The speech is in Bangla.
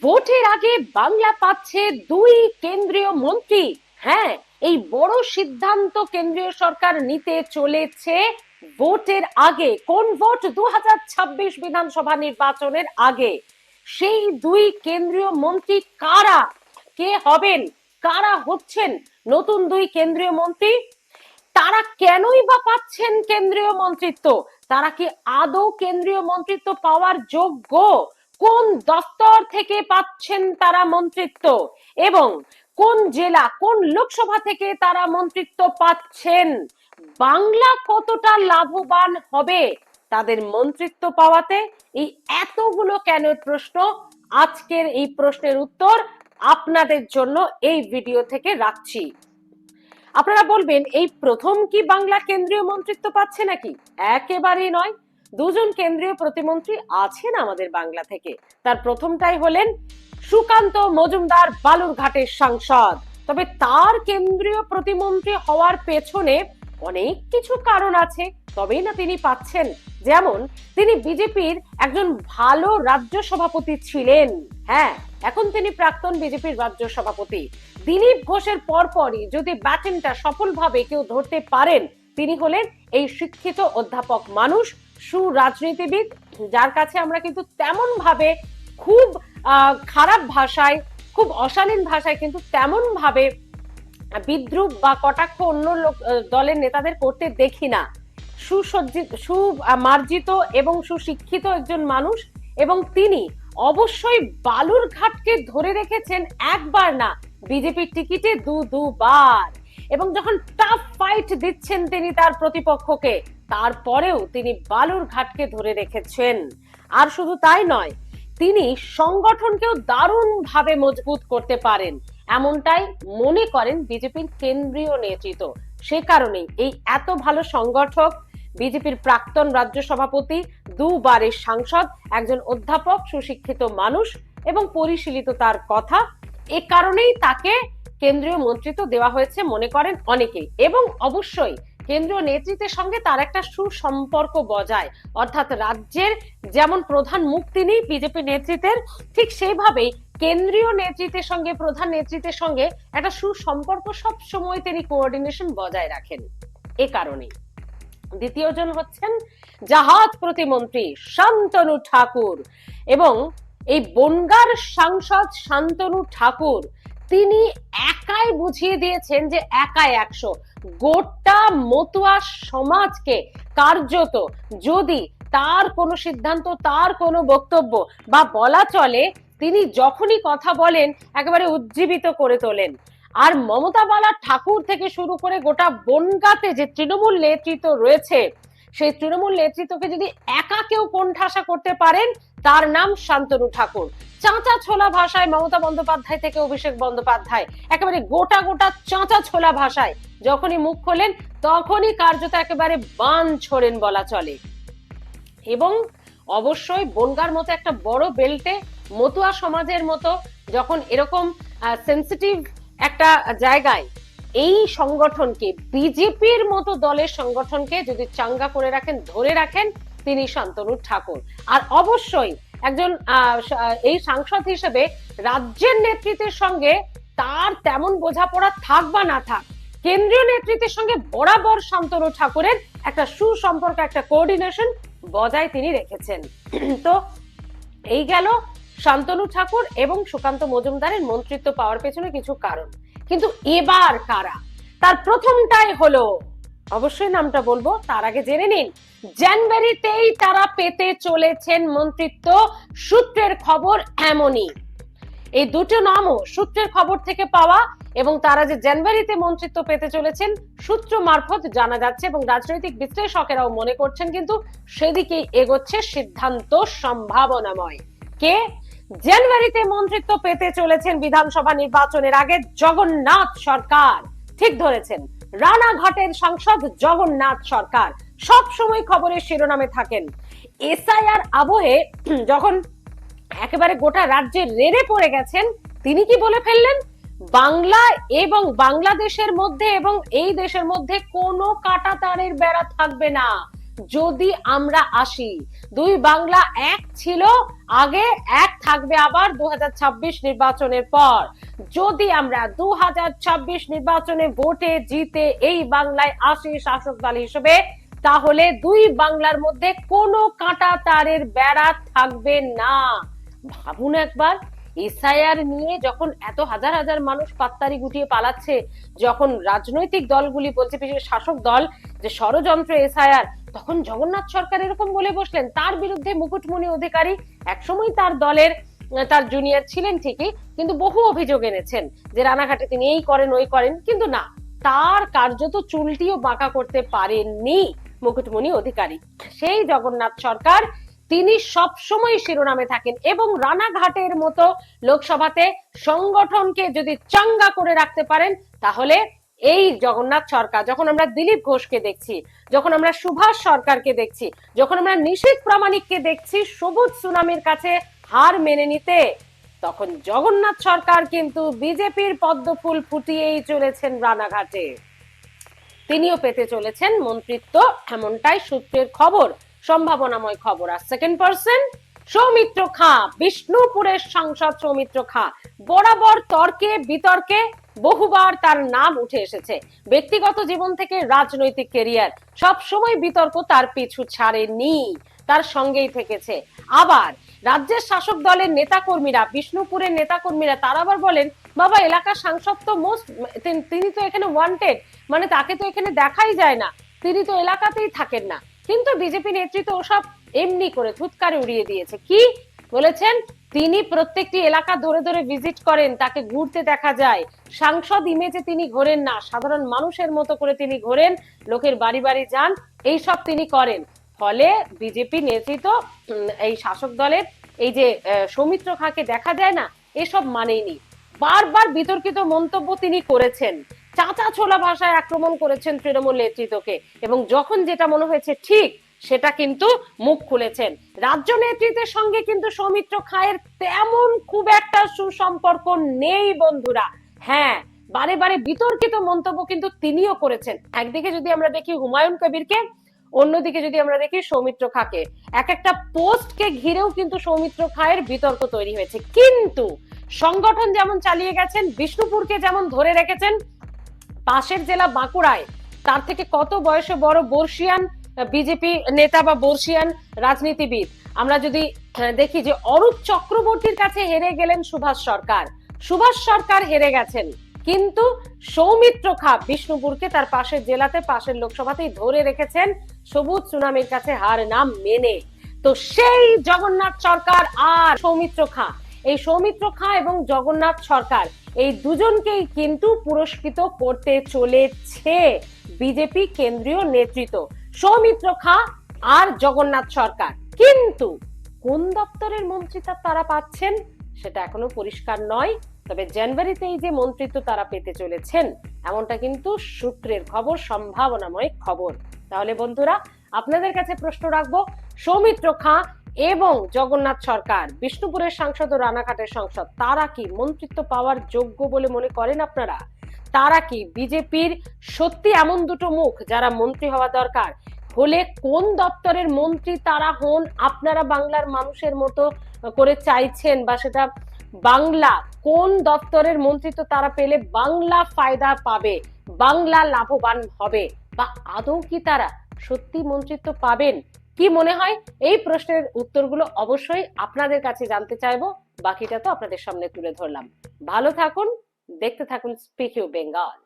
ভোটের আগে বাংলা পাচ্ছে দুই কেন্দ্রীয় মন্ত্রী। হ্যাঁ, এই বড় সিদ্ধান্ত কেন্দ্রীয় সরকার নিতে চলেছে ভোটের আগে। কোন ভোট? 2026 বিধানসভা নির্বাচনের আগে। সেই দুই কেন্দ্রীয় মন্ত্রী কারা, কে হবেন, কারা হচ্ছেন নতুন দুই কেন্দ্রীয় মন্ত্রী? তারা কেনই বা পাচ্ছেন কেন্দ্রীয় মন্ত্রিত্ব? তারা কি আদৌ কেন্দ্রীয় মন্ত্রিত্ব পাওয়ার যোগ্য? কোন দপ্তর থেকে পাচ্ছেন তারা মন্ত্রিত্ব? এবং কোন জেলা, কোন লোকসভা থেকে তারা মন্ত্রিত্ব পাচ্ছেন? বাংলা কতটা লাভবান হবে তাদের মন্ত্রিত্ব পাওয়াতে? এই এতগুলো কেন প্রশ্ন, আজকের এই প্রশ্নের উত্তর আপনাদের জন্য এই ভিডিও থেকে রাখছি। আপনারা বলবেন, এই প্রথম কি বাংলা কেন্দ্রীয় মন্ত্রিত্ব পাচ্ছে নাকি? একেবারেই নয়। দুজন কেন্দ্রীয় প্রতিমন্ত্রী আছেন আমাদের বাংলা থেকে। তার প্রথমটাই হলেন সুকান্ত মজুমদার, বালুরঘাটের সাংসদ। তবে তার কেন্দ্রীয় প্রতিমন্ত্রী হওয়ার পেছনে অনেক কিছু কারণ আছে, তবেই না তিনি পাচ্ছেন। যেমন, তিনি বিজেপির একজন ভালো রাজ্য সভাপতি ছিলেন। হ্যাঁ, এখন তিনি প্রাক্তন বিজেপির রাজ্য সভাপতি। দিলীপ ঘোষের পরপরই যদি ব্যাটনটা সফলভাবে কেউ ধরতে পারেন, তিনি হলেন এই শিক্ষিত অধ্যাপক মানুষ, সুরাজনীতিবিদ, যার কাছে আমরা কিন্তু তেমন ভাবে খুব খারাপ ভাষায়, খুব অশালীন ভাষায় কিন্তু তেমন ভাবে বিদ্রুপ বা কটাক্ষ অন্য দলের নেতাদের করতে দেখি না। সুসজ্জিত, সুমার্জিত এবং সুশিক্ষিত একজন মানুষ, এবং তিনি অবশ্যই বালুরঘাটকে ধরে রেখেছেন একবার না, বিজেপির টিকিটে দুবার। এবং যখন টাফ ফাইট দিচ্ছেন তিনি তার প্রতিপক্ষকে, তারপরেও তিনি বালুরঘাটকে ধরে রেখেছেন। আর শুধু তাই নয়, তিনি সংগঠনকেও দারুণ ভাবে মজবুত করতে পারেন, এমনটাই মনে করেন বিজেপির কেন্দ্রীয় নেতৃত্ব। সে কারণেই এই এত ভালো সংগঠক, বিজেপির প্রাক্তন রাজ্য সভাপতি, দুবারের সাংসদ, একজন অধ্যাপক, সুশিক্ষিত মানুষ এবং পরিশীলিত তার কথা, এ কারণেই তাকে কেন্দ্রীয় মন্ত্রিত্ব দেওয়া হয়েছে মনে করেন অনেকেই। এবং অবশ্যই কেন্দ্রীয় নেতৃত্বের সঙ্গে তার একটা সুসম্পর্ক বজায়, অর্থাৎ রাজ্যের যেমন প্রধান মুখ তিনি বিজেপি নেতৃত্বের, ঠিক সেইভাবেই কেন্দ্রীয় নেতৃত্বের সঙ্গে, প্রধান নেতৃত্বের সঙ্গে একটা সুসম্পর্ক সব সময় তিনি কোঅর্ডিনেশন বজায় রাখেন। এ কারণেই দ্বিতীয় জন হচ্ছেন জাহাজ প্রতিমন্ত্রী শান্তনু ঠাকুর। এবং এই বনগাঁর সাংসদ শান্তনু ঠাকুর, তিনি একাই বুঝিয়ে দিয়েছেন যে একাই 100। গোটা মতুয়া সমাজকে কার্যত, যদি তার কোনো সিদ্ধান্ত, তার কোনো বক্তব্য বা বলা চলে, তিনি যখনই কথা বলেন একেবারে উজ্জীবিত করে তোলেন। আর মমতা বালা ঠাকুর থেকে শুরু করে গোটা বনগাঁতে যে তৃণমূল নেতৃত্ব রয়েছে, সেই তৃণমূল নেতৃত্বকে যদি একা কেউ কোণঠাসা করতে পারেন, তার নাম শান্তনু ঠাকুর। চাঁচা ছোলা ভাষায় মমতা বন্দ্যোপাধ্যায় থেকে অভিষেক বন্দ্যোপাধ্যায় একেবারে গোটা চাঁচা ছোলা ভাষায় যখনই মুখ খোলেন, তখনই কার্যত একেবারে বান ছোড়েন বলা চলে। এবং অবশ্যই বনগাঁর মতো একটা বড় বেল্টে, মতুয়া সমাজের মতো যখন এরকম সেন্সিটিভ একটা জায়গায় এই সংগঠনকে, বিজেপির মতো দলের সংগঠনকে যদি চাঙ্গা করে রাখেন, ধরে রাখেন, তিনি শান্তনু ঠাকুর। আর অবশ্যই একজন এই সাংসদ হিসেবে রাজ্যের নেতৃত্বের সঙ্গে তার তেমন বোঝাপড়া থাক বা না থাক, কেন্দ্রীয় নেতৃত্বের সঙ্গে বরাবর শান্তনু ঠাকুরের একটা সুসম্পর্ক, একটা কোঅর্ডিনেশন বজায় তিনি রেখেছেন। তো এই গেল শান্তনু ঠাকুর এবং সুকান্ত মজুমদারের মন্ত্রিত্ব পাওয়ার পেছনে কিছু কারণ। কিন্তু এবার কারা? তার প্রথমটাই হলো, অবশ্যই নামটা বলবো, তার আগে জেনে নিন জানুয়ারিতেই তারা পেতে চলেছেন মন্ত্রিত্ব। সূত্রের খবর এমনই, এই দুটো নামও সূত্রের খবর থেকে পাওয়া, এবং তারা যে জানুয়ারিতে মন্ত্রিত্ব পেতে চলেছেন সূত্র মারফত জানা যাচ্ছে, এবং রাজনৈতিক বিশ্লেষকেরাও মনে করছেন কিন্তু সেদিকে এগোচ্ছে সিদ্ধান্ত সম্ভাবনাময়। কে জানুয়ারিতে মন্ত্রিত্ব পেতে চলেছেন বিধানসভা নির্বাচনের আগে? জগন্নাথ সরকার। ঠিক ধরেছেন, রানাঘাটের সাংসদ জগন্নাথ সরকার সব সময় খবরের শিরোনামে থাকেন। এসআইআর আবহে যখন একেবারে গোটা রাজ্যে রেড়ে পড়ে গেছেন, তিনি কি বলে ফেললেন? বাংলা এবং বাংলাদেশের মধ্যে এবং এই দেশের মধ্যে কোনো কাঁটাতারের বেড়া থাকবে না। যদি আমরা আসি, দুই বাংলা এক ছিল আগে, এক থাকবে আবার 2026 নির্বাচনের পর। যদি আমরা 2026 নির্বাচনে ভোটে জিতে এই বাংলায় আসি শাসক দল হিসেবে, তাহলে দুই বাংলার মধ্যে কোনো কাঁটা তারের বেড়া থাকবে না। ভাবুন একবার, এসআইআর নিয়ে যখন এত হাজার হাজার মানুষ পাত্তারি গুটিয়ে পালাচ্ছে, যখন রাজনৈতিক দলগুলি বলছে, বিশেষ শাসক দল, যে ষড়যন্ত্র এসআইআর, তখন জগন্নাথ সরকার এরকম বলে বসলেন। তার বিরুদ্ধে মুকুটমণি অধিকারী একসময় তার দলের তার জুনিয়র ছিলেন ঠিকই, কিন্তু বহু অভিযোগ এনেছেন যে রানাঘাটে তিনি এই করেন ওই করেন, কিন্তু না, তার কার্যত চুলটিও বাঁকা করতে পারেননি মুকুটমণি অধিকারী। সেই জগন্নাথ সরকার, তিনি সব সময় শিরোনামে থাকেন, এবং রানাঘাটের মতো লোকসভাতে সংগঠনকে যদি চাঙ্গা করে রাখতে পারেন, তাহলে এই জগন্নাথ সরকার, যখন আমরা দিলীপ ঘোষকে দেখছি, যখন আমরা সুভাষ সরকারকে দেখছি, যখন আমরা নিশীথ প্রামাণিককে দেখছি সবুজ সুনামির কাছে হার মেনে নিতে, তখন জগন্নাথ সরকার কিন্তু বিজেপির পদ্মফুল ফুটিয়েই চলেছেন রানাঘাটে। তিনিও পেতে চলেছেন মন্ত্রিত্ব, এমনটাই সূত্রের খবর, সম্ভাবনাময় খবর। আর সেকেন্ড পার্সন সৌমিত্র খাঁ, বিষ্ণুপুরের সাংসদ সৌমিত্র খাঁ, বরাবর তর্কে বিতর্কে বহুবার তার নাম উঠে এসেছে। ব্যক্তিগত জীবন থেকে রাজনৈতিক কেরিয়ার, সব সময় বিতর্ক তার পিছু ছাড়েনি, তার সঙ্গেই থেকেছে। আবার রাজ্যের শাসক দলের নেতাকর্মীরা, বিষ্ণুপুরের নেতাকর্মীরা, তারা আবার বলেন, বাবা এলাকার সাংসদ তো তিনি তো এখানে ওয়ান্টেড, মানে তাকে তো এখানে দেখাই যায় না, তিনি তো এলাকাতেই থাকেন না। কিন্তু বিজেপি নেতৃত্ব ওসব এমনি করে থুতকারে উড়িয়ে দিয়েছে। কি বলেছেন? তিনি প্রত্যেকটি এলাকা ধরে ধরে ভিজিট করেন, তাকে ঘুরতে দেখা যায়, সাংসদ ইমেজে তিনি ঘোরেন না, সাধারণ মানুষের মতো করে তিনি ঘোরেন, লোকের বাড়ি বাড়ি যান, এইসব তিনি করেন। ফলে বিজেপি নেতৃত্ব, এই শাসক দলের এই যে সৌমিত্র খাঁকে দেখা যায় না, এসব মানেইনি। বারবার বিতর্কিত মন্তব্য তিনি করেছেন, চাঁচা ছোলা ভাষায় আক্রমণ করেছেন তৃণমূল নেতৃত্বকে, এবং যখন যেটা মনে হয়েছে ঠিক, সেটা কিন্তু মুখ খুলেছেন। রাজ্য নেতৃত্বের সঙ্গে কিন্তু সৌমিত্র খাঁয়ের তেমন খুব একটা সুসম্পর্ক নেই বন্ধুরা। হ্যাঁ, বারে বারে বিতর্কিত মন্তব্য কিন্তু তিনিও করেছেন। একদিকে যদি আমরা দেখি হুমায়ুন কবিরকে, অন্যদিকে যদি আমরা দেখি সৌমিত্র খাঁকে, এক একটা পোস্টকে ঘিরেও কিন্তু সৌমিত্র খাঁয়ের বিতর্ক তৈরি হয়েছে। কিন্তু সংগঠন যেমন চালিয়ে গেছেন, বিষ্ণুপুরকে যেমন ধরে রেখেছেন, পাশের জেলা বাঁকুড়ায় তার থেকে কত বয়সে বড় বর্ষিয়ান বিজেপি নেতা বা বর্ষিয়ান রাজনীতিবিদ, আমরা যদি দেখি যে অরূপ চক্রবর্তীর কাছে হেরে গেলেন সুভাষ সরকার, সুভাষ সরকার হেরে গেছেন, কিন্তু সৌমিত্র খাঁ বিষ্ণুপুরকে তার পাশের জেলাতে, পাশের লোকসভাতেই ধরে রেখেছেন সবুজ সুনামির কাছে হার নাম মেনে। তো সেই জগন্নাথ সরকার আর সৌমিত্র খাঁ, এই সৌমিত্র খাঁ এবং জগন্নাথ সরকার, এই দুজনকেই কিন্তু পুরস্কৃত করতে চলেছে বিজেপি কেন্দ্রীয় নেতৃত্ব, সৌমিত্র খাঁ আর জগন্নাথ সরকার। কিন্তু কোন দপ্তরের মন্ত্রিত্ব তারা পাচ্ছেন সেটা এখনো পরিষ্কার নয়, তবে জানুয়ারিতে এই যে মন্ত্রিত্ব তারা পেতে চলেছেন, এমনটা কিন্তু সূত্রের খবর, সম্ভাবনাময় খবর। তাহলে বন্ধুরা, আপনাদের কাছে প্রশ্ন রাখবো, সৌমিত্র খাঁ এবং জগন্নাথ সরকার, বিষ্ণুপুরের সাংসদ ও রানাঘাটের সাংসদ, তারা কি মন্ত্রিত্ব পাওয়ার যোগ্য বলে মনে করেন আপনারা? তারা কি বিজেপির সত্যি এমন দুটো মুখ যারা মন্ত্রী হওয়া দরকার, হলে কোন দপ্তরের মন্ত্রী তারা হন আপনারা বাংলার মানুষের মতো করে চাইছেন, বা সেটা বাংলা কোন দপ্তরের মন্ত্রিত্ব তারা পেলে বাংলা ফায়দা পাবে, বাংলা লাভবান হবে, বা আদৌ কি তারা সত্যি মন্ত্রিত্ব পাবেন? কি মনে হয়? এই প্রশ্নের উত্তরগুলো অবশ্যই আপনাদের কাছে জানতে চাইবো, বাকিটা তো আপনাদের সামনে তুলে ধরলাম। ভালো থাকুন, দেখতে থাকুন স্পিক ইউ বেঙ্গল।